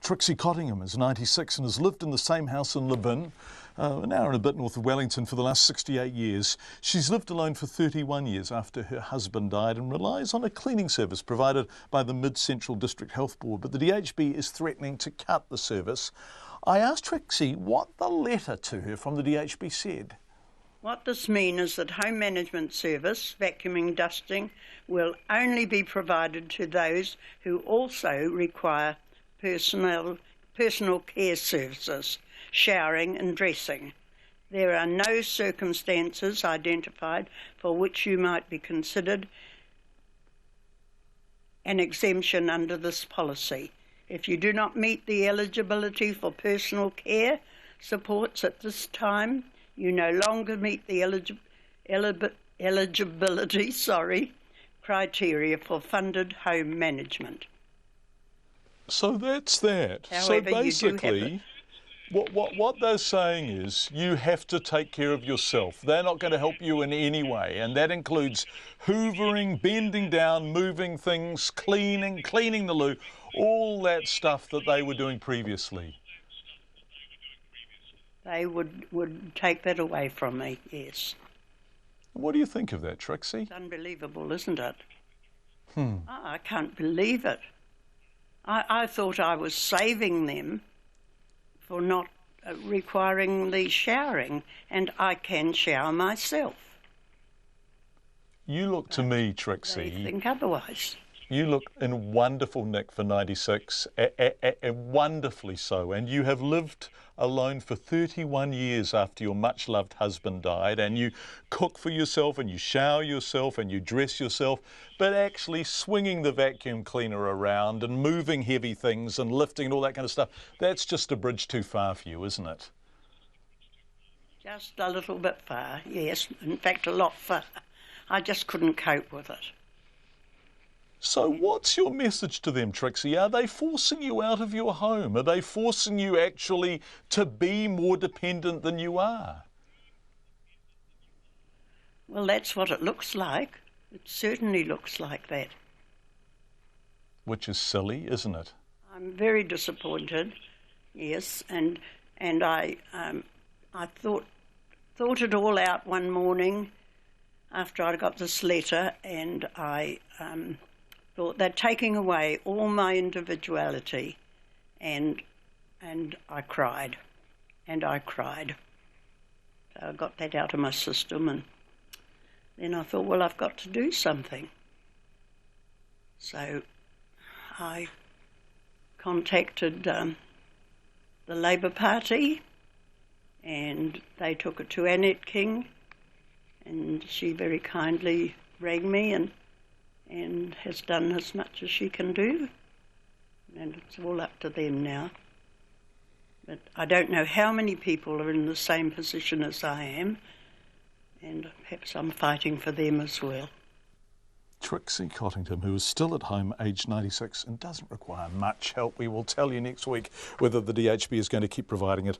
Trixie Cottingham is 96 and has lived in the same house in Levin, an hour and a bit north of Wellington, for the last 68 years. She's lived alone for 31 years after her husband died and relies on a cleaning service provided by the MidCentral District Health Board, but the DHB is threatening to cut the service. I asked Trixie what the letter to her from the DHB said. What this means is that home management service, vacuuming, dusting, will only be provided to those who also require personal care services, showering and dressing. There are no circumstances identified for which you might be considered an exemption under this policy. If you do not meet the eligibility for personal care supports at this time, you no longer meet the eligibility criteria for funded home management. So that's that. However, so basically, what they're saying is you have to take care of yourself. They're not going to help you in any way, and that includes hoovering, bending down, moving things, cleaning the loo, all that stuff that they were doing previously. They would take that away from me, yes. What do you think of that, Trixie? It's unbelievable, isn't it? I can't believe it. I thought I was saving them for not requiring the showering, and I can shower myself. You look to me, Trixie. They think otherwise. You look in wonderful nick for 96, wonderfully so, and you have lived alone for 31 years after your much-loved husband died, and you cook for yourself and you shower yourself and you dress yourself, but actually swinging the vacuum cleaner around and moving heavy things and lifting and all that kind of stuff, that's just a bridge too far for you, isn't it? Just a little bit far, yes. In fact, a lot far. I just couldn't cope with it. So what's your message to them, Trixie? Are they forcing you out of your home? Are they forcing you actually to be more dependent than you are? Well, that's what it looks like. It certainly looks like that. Which is silly, isn't it? I'm very disappointed, yes, and I thought it all out one morning after I got this letter, and I thought they're taking away all my individuality, and I cried, and I cried. So I got that out of my system, and then I thought, well, I've got to do something. So I contacted the Labour Party, and they took it to Annette King, and she very kindly rang me and has done as much as she can do, and it's all up to them now. But I don't know how many people are in the same position as I am, and perhaps I'm fighting for them as well. Trixie Cottingham, who is still at home, aged 96, and doesn't require much help. We will tell you next week whether the DHB is going to keep providing it.